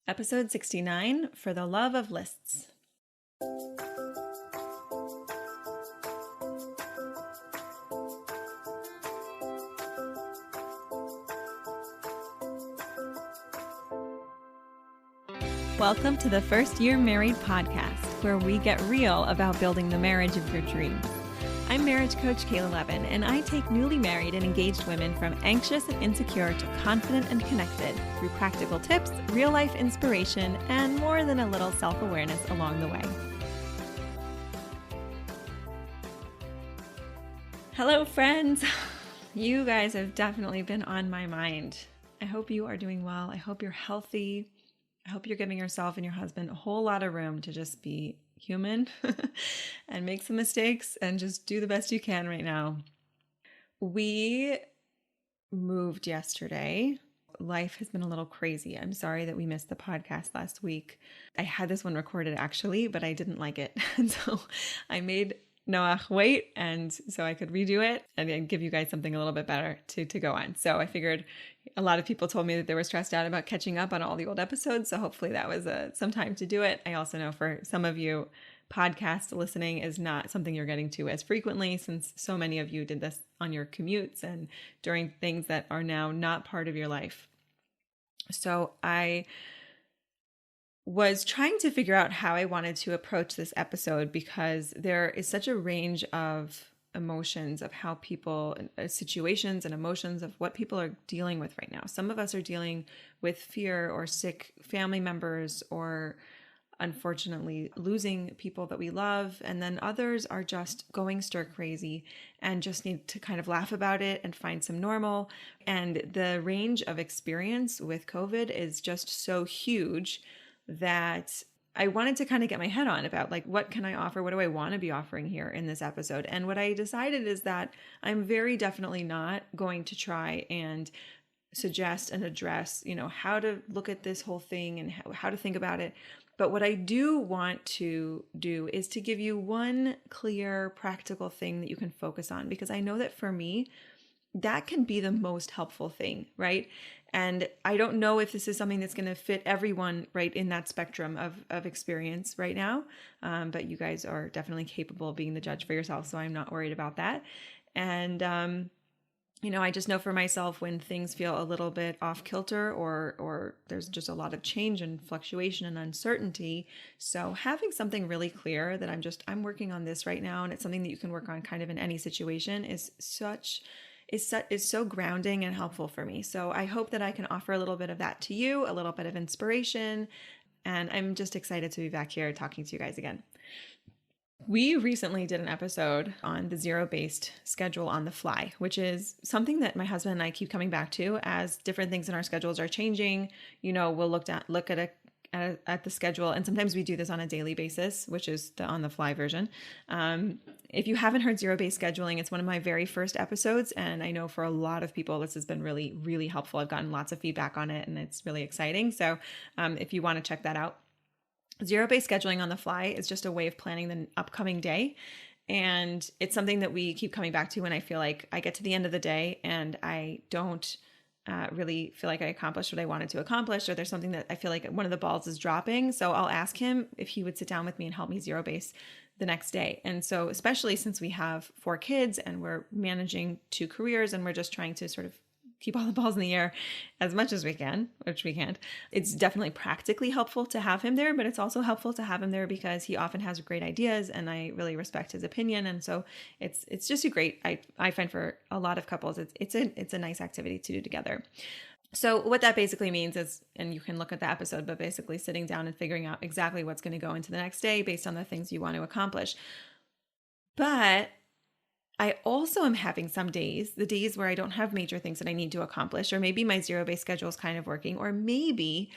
Episode 69, For the Love of Lists. Welcome to the First Year Married podcast, where we get real about building the marriage of your dreams. I'm marriage coach Kayla Levin, and I take newly married and engaged women from anxious and insecure to confident and connected through practical tips, real-life inspiration, and more than a little self-awareness along the way. Hello, friends. You guys have definitely been on my mind. I hope you are doing well. I hope you're healthy. I hope you're giving yourself and your husband a whole lot of room to just be human and make some mistakes and just do the best you can right now. We moved yesterday. Life has been a little crazy. I'm sorry that we missed the podcast last week. I had this one recorded actually, but I didn't like it. And so I made Noah wait, and so I could redo it and give you guys something a little bit better to go on. So I figured a lot of people told me that they were stressed out about catching up on all the old episodes. So hopefully that was some time to do it. I also know for some of you, podcast listening is not something you're getting to as frequently, since so many of you did this on your commutes and during things that are now not part of your life. So I was trying to figure out how I wanted to approach this episode, because there is such a range of emotions of how people, situations and emotions of what people are dealing with right now. Some of us are dealing with fear or sick family members, or unfortunately losing people that we love. And then others are just going stir crazy and just need to kind of laugh about it and find some normal. And the range of experience with COVID is just so huge that I wanted to kind of get my head on about, like, what can I offer? What do I want to be offering here in this episode? And what I decided is that I'm very definitely not going to try and suggest and address, how to look at this whole thing and how to think about it. But what I do want to do is to give you one clear, practical thing that you can focus on, because I know that for me, that can be the most helpful thing, right? And I don't know if this is something that's going to fit everyone right in that spectrum of experience right now. But you guys are definitely capable of being the judge for yourself. So I'm not worried about that. And, I just know for myself, when things feel a little bit off kilter, or there's just a lot of change and fluctuation and uncertainty. So having something really clear that I'm working on this right now, and it's something that you can work on kind of in any situation, is so grounding and helpful for me. So I hope that I can offer a little bit of that to you, a little bit of inspiration. And I'm just excited to be back here talking to you guys again. We recently did an episode on the zero-based schedule on the fly, which is something that my husband and I keep coming back to as different things in our schedules are changing. We'll look at the schedule, and sometimes we do this on a daily basis, which is the on the fly version. If you haven't heard zero-based scheduling, it's one of my very first episodes, and I know for a lot of people this has been really, really helpful. I've gotten lots of feedback on it, and it's really exciting. So if you want to check that out, zero-based scheduling on the fly is just a way of planning the upcoming day. And it's something that we keep coming back to when I feel like I get to the end of the day and I don't really feel like I accomplished what I wanted to accomplish, or there's something that I feel like one of the balls is dropping. So I'll ask him if he would sit down with me and help me zero base the next day. And so, especially since we have 4 kids and we're managing 2 careers and we're just trying to sort of keep all the balls in the air as much as we can, which we can't, it's definitely practically helpful to have him there, but it's also helpful to have him there because he often has great ideas and I really respect his opinion. And so it's just a great, I find for a lot of couples, it's a nice activity to do together. So what that basically means is, and you can look at the episode, but basically sitting down and figuring out exactly what's going to go into the next day based on the things you want to accomplish. But I also am having some days, the days where I don't have major things that I need to accomplish, or maybe my zero-based schedule is kind of working, or maybe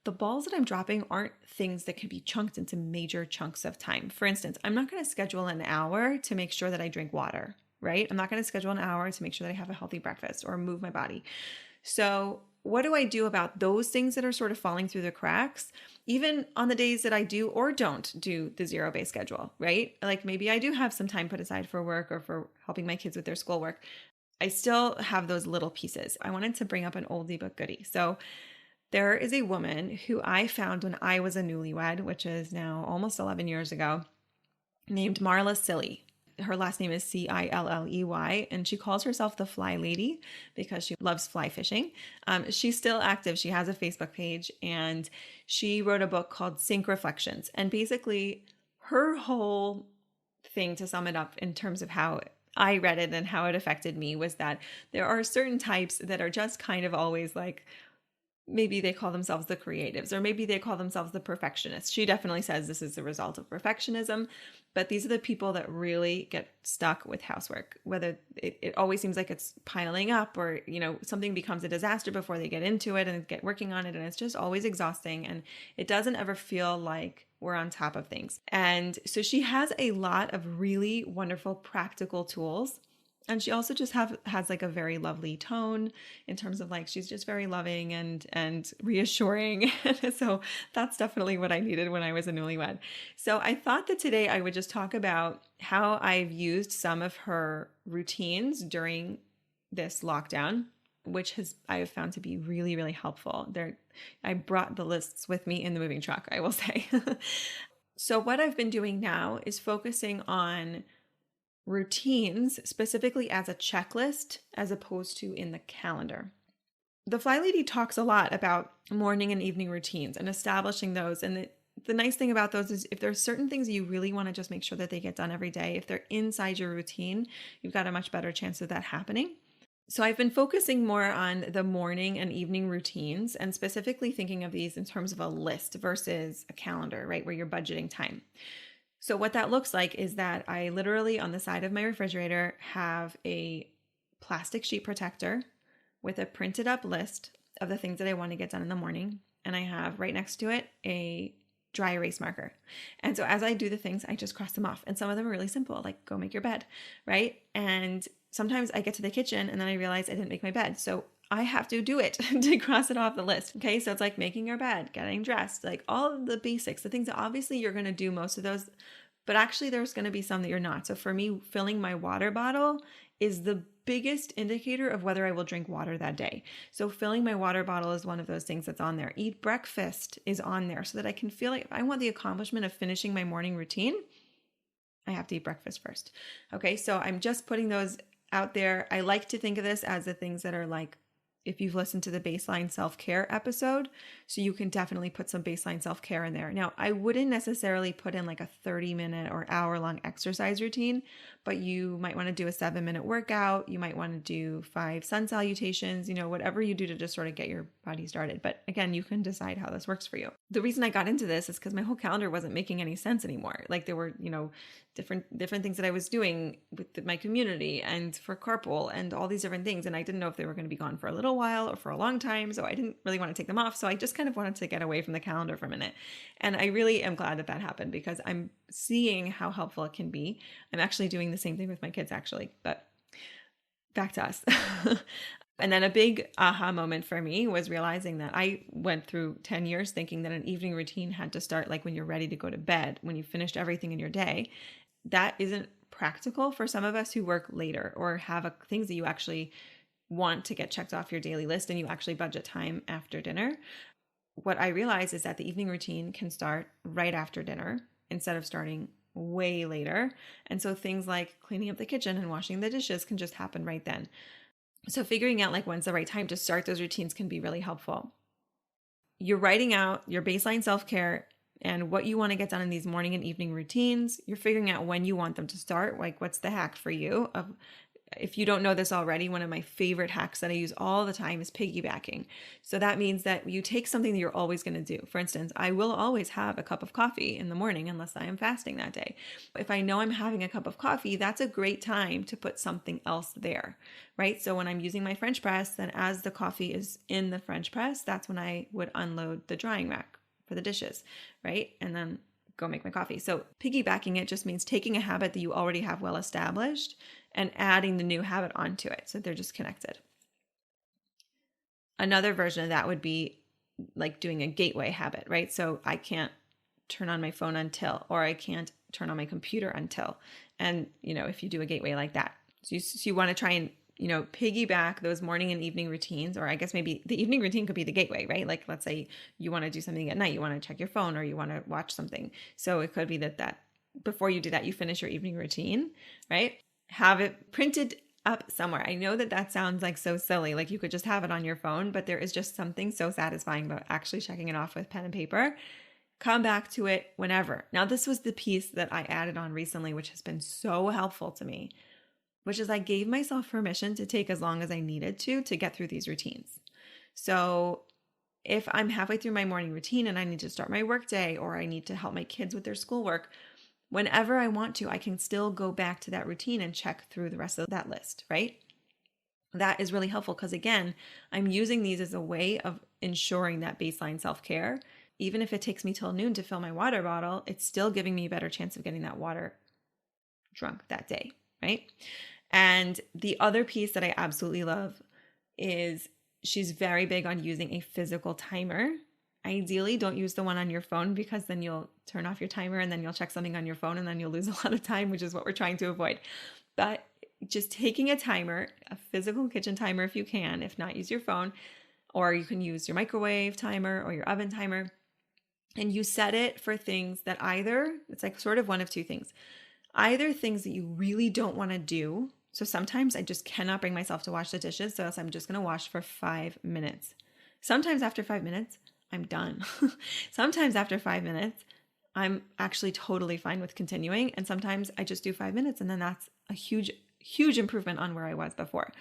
the balls that I'm dropping aren't things that can be chunked into major chunks of time. For instance, I'm not going to schedule an hour to make sure that I drink water, right? I'm not going to schedule an hour to make sure that I have a healthy breakfast or move my body. So what do I do about those things that are sort of falling through the cracks, even on the days that I do or don't do the zero-based schedule, right? Like maybe I do have some time put aside for work or for helping my kids with their schoolwork. I still have those little pieces. I wanted to bring up an oldie but goodie. So There is a woman who I found when I was a newlywed, which is now almost 11 years ago, named Marla Cilley. Her last name is Cilley, and she calls herself the Flylady because she loves fly fishing. She's still active. She has a Facebook page, and she wrote a book called Sync Reflections. And basically, her whole thing, to sum it up in terms of how I read it and how it affected me, was that there are certain types that are just kind of always like, maybe they call themselves the creatives, or maybe they call themselves the perfectionists. She definitely says this is the result of perfectionism, but these are the people that really get stuck with housework, whether it always seems like it's piling up, or, something becomes a disaster before they get into it and get working on it. And it's just always exhausting. And it doesn't ever feel like we're on top of things. And so she has a lot of really wonderful practical tools. And she also just has like a very lovely tone in terms of like, she's just very loving and reassuring. So that's definitely what I needed when I was a newlywed. So I thought that today I would just talk about how I've used some of her routines during this lockdown, which I have found to be really, really helpful. I brought the lists with me in the moving truck, I will say. So what I've been doing now is focusing on routines specifically as a checklist as opposed to in the calendar. The Flylady talks a lot about morning and evening routines and establishing those. And the nice thing about those is if there's certain things you really want to just make sure that they get done every day, if they're inside your routine, you've got a much better chance of that happening. So I've been focusing more on the morning and evening routines, and specifically thinking of these in terms of a list versus a calendar, right, where you're budgeting time. So what that looks like is that I literally on the side of my refrigerator have a plastic sheet protector with a printed up list of the things that I want to get done in the morning. And I have right next to it a dry erase marker. And so as I do the things, I just cross them off. And some of them are really simple, like go make your bed, right? And sometimes I get to the kitchen and then I realize I didn't make my bed. So I have to do it to cross it off the list. Okay. So it's like making your bed, getting dressed, like all of the basics, the things that obviously you're going to do most of those, but actually there's going to be some that you're not. So for me, filling my water bottle is the biggest indicator of whether I will drink water that day. So filling my water bottle is one of those things that's on there. Eat breakfast is on there so that I can feel like if I want the accomplishment of finishing my morning routine, I have to eat breakfast first. Okay. So I'm just putting those out there. I like to think of this as the things that are like, if you've listened to the baseline self-care episode, so you can definitely put some baseline self-care in there. Now, I wouldn't necessarily put in like a 30-minute or hour-long exercise routine, but you might want to do a 7-minute workout. You might want to do 5 sun salutations, whatever you do to just sort of get your body started. But again, you can decide how this works for you. The reason I got into this is because my whole calendar wasn't making any sense anymore. Like there were, different things that I was doing with my community and for carpool and all these different things. And I didn't know if they were going to be gone for a little while or for a long time. So I didn't really want to take them off. So I just kind of wanted to get away from the calendar for a minute. And I really am glad that happened because I'm seeing how helpful it can be. I'm actually doing the same thing with my kids actually, but back to us. And then a big aha moment for me was realizing that I went through 10 years thinking that an evening routine had to start like when you're ready to go to bed, when you've finished everything in your day. That isn't practical for some of us who work later or have things that you actually want to get checked off your daily list and you actually budget time after dinner. What I realized is that the evening routine can start right after dinner instead of starting way later. And so things like cleaning up the kitchen and washing the dishes can just happen right then. So figuring out like when's the right time to start those routines can be really helpful. You're writing out your baseline self-care and what you want to get done in these morning and evening routines. You're figuring out when you want them to start. Like what's the hack for you? If you don't know this already, one of my favorite hacks that I use all the time is piggybacking. So that means that you take something that you're always going to do. For instance, I will always have a cup of coffee in the morning unless I am fasting that day. If I know I'm having a cup of coffee, that's a great time to put something else there, right? So when I'm using my French press, then as the coffee is in the French press, that's when I would unload the drying rack for the dishes, right? And then go make my coffee. So piggybacking it just means taking a habit that you already have well established and adding the new habit onto it. So they're just connected. Another version of that would be like doing a gateway habit, right? So I can't turn on my phone until, or I can't turn on my computer until. And, if you do a gateway like that, so you want to try and piggyback those morning and evening routines, or I guess maybe the evening routine could be the gateway, right? Like let's say you want to do something at night, you want to check your phone or you want to watch something. So it could be that before you do that, you finish your evening routine, right? Have it printed up somewhere. I know that sounds like so silly, like you could just have it on your phone, but there is just something so satisfying about actually checking it off with pen and paper. Come back to it whenever. Now, this was the piece that I added on recently, which has been so helpful to me, which is I gave myself permission to take as long as I needed to get through these routines. So if I'm halfway through my morning routine and I need to start my workday, or I need to help my kids with their schoolwork, whenever I want to, I can still go back to that routine and check through the rest of that list, right? That is really helpful because, again, I'm using these as a way of ensuring that baseline self-care. Even if it takes me till noon to fill my water bottle, it's still giving me a better chance of getting that water drunk that day, right? And the other piece that I absolutely love is she's very big on using a physical timer. Ideally, don't use the one on your phone because then you'll turn off your timer and then you'll check something on your phone and then you'll lose a lot of time, which is what we're trying to avoid. But just taking a timer, a physical kitchen timer if you can, if not, use your phone, or you can use your microwave timer or your oven timer, and you set it for things that it's like sort of one of two things. Either things that you really don't want to do. So sometimes I just cannot bring myself to wash the dishes, so I'm just going to wash for 5 minutes. Sometimes after 5 minutes, I'm done. Sometimes after 5 minutes, I'm actually totally fine with continuing. And sometimes I just do 5 minutes and then that's a huge, huge improvement on where I was before.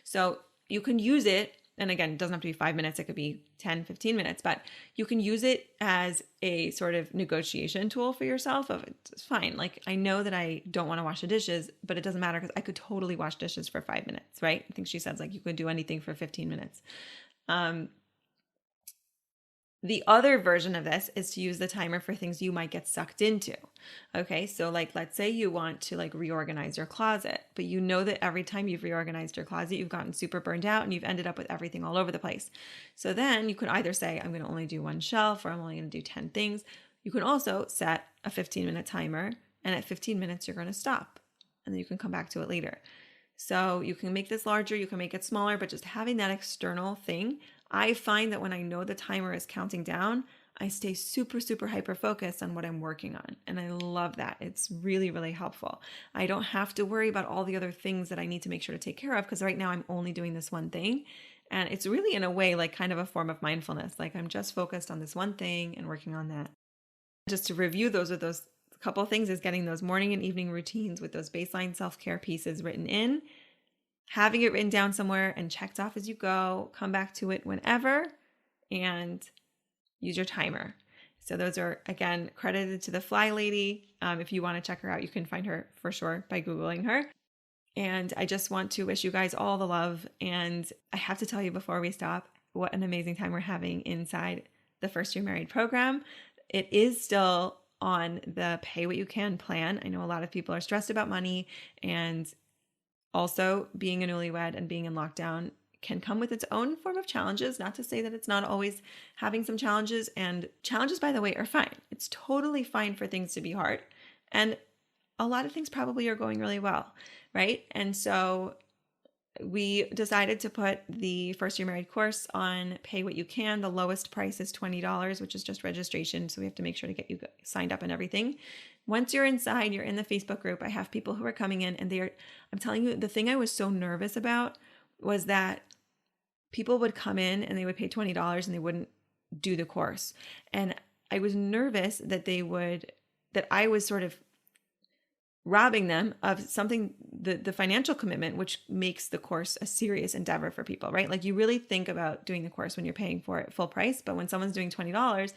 So you can use it. And again, it doesn't have to be 5 minutes. It could be 10, 15 minutes, but you can use it as a sort of negotiation tool for yourself of it's fine. Like I know that I don't want to wash the dishes, but it doesn't matter because I could totally wash dishes for 5 minutes, right? I think she says like you could do anything for 15 minutes. The other version of this is to use the timer for things you might get sucked into. Okay, so like let's say you want to like reorganize your closet, but you know that every time you've reorganized your closet, you've gotten super burned out and you've ended up with everything all over the place. So then you could either say, I'm going to only do one shelf, or I'm only going to do 10 things. You can also set a 15-minute timer, and at 15 minutes, you're going to stop, and then you can come back to it later. So you can make this larger, you can make it smaller, but just having that external thing, I find that when I know the timer is counting down, I stay super, super hyper focused on what I'm working on. And I love that. It's really, really helpful. I don't have to worry about all the other things that I need to make sure to take care of because right now I'm only doing this one thing. And it's really in a way like kind of a form of mindfulness. Like I'm just focused on this one thing and working on that. Just to review, those couple of things is getting those morning and evening routines with those baseline self-care pieces written in, having it written down somewhere and checked off as you go, come back to it whenever, and use your timer. So those are, again, credited to the Flylady. If you want to check her out, you can find her for sure by Googling her. And I just want to wish you guys all the love. And I have to tell you before we stop, what an amazing time we're having inside the First Year Married program. It is still on the pay what you can plan. I know a lot of people are stressed about money, and also being a newlywed and being in lockdown can come with its own form of challenges. Not to say that it's not always having some challenges, and challenges, by the way, are fine. It's totally fine for things to be hard. And a lot of things probably are going really well, right? And so we decided to put the First Year Married course on pay what you can. The lowest price is $20, which is just registration. So we have to make sure to get you signed up and everything. Once you're inside, you're in the Facebook group. I have people who are coming in and I'm telling you, the thing I was so nervous about was that people would come in and they would pay $20 and they wouldn't do the course. And I was nervous that I was sort of robbing them of something, the financial commitment, which makes the course a serious endeavor for people, right? Like you really think about doing the course when you're paying for it full price, but when someone's doing $20,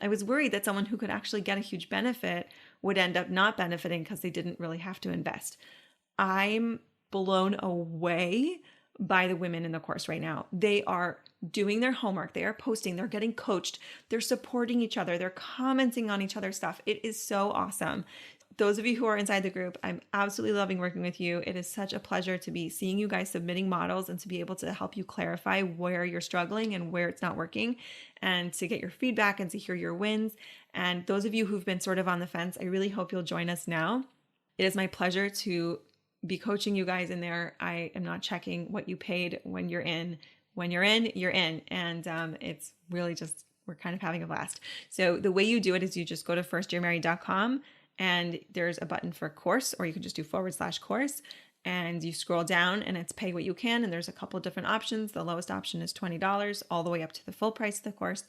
I was worried that someone who could actually get a huge benefit would end up not benefiting because they didn't really have to invest. I'm blown away by the women in the course right now. They are doing their homework. They are posting. They're getting coached. They're supporting each other. They're commenting on each other's stuff. It is so awesome. Those of you who are inside the group, I'm absolutely loving working with you. It is such a pleasure to be seeing you guys submitting models and to be able to help you clarify where you're struggling and where it's not working, and to get your feedback and to hear your wins. And those of you who've been sort of on the fence, I really hope you'll join us now. It is my pleasure to be coaching you guys in there. I am not checking what you paid when you're in. When you're in, you're in. And it's really just, we're kind of having a blast. So the way you do it is you just go to firstyearmarried.com and there's a button for course, or you can just do /course, and you scroll down and it's pay what you can. And there's a couple of different options. The lowest option is $20 all the way up to the full price of the course.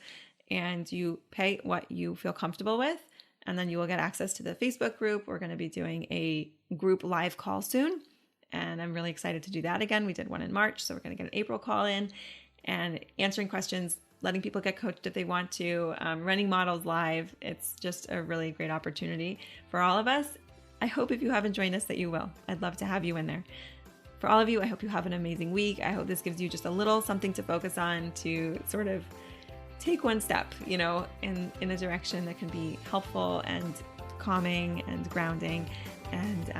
And you pay what you feel comfortable with. And then you will get access to the Facebook group. We're going to be doing a group live call soon. And I'm really excited to do that again. We did one in March, so we're going to get an April call in and answering questions, letting people get coached if they want to, running models live. It's just a really great opportunity for all of us. I hope if you haven't joined us that you will. I'd love to have you in there. For all of you, I hope you have an amazing week. I hope this gives you just a little something to focus on to sort of take one step, in a direction that can be helpful and calming and grounding. And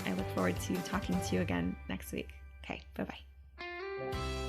I look forward to talking to you again next week. Okay, bye-bye.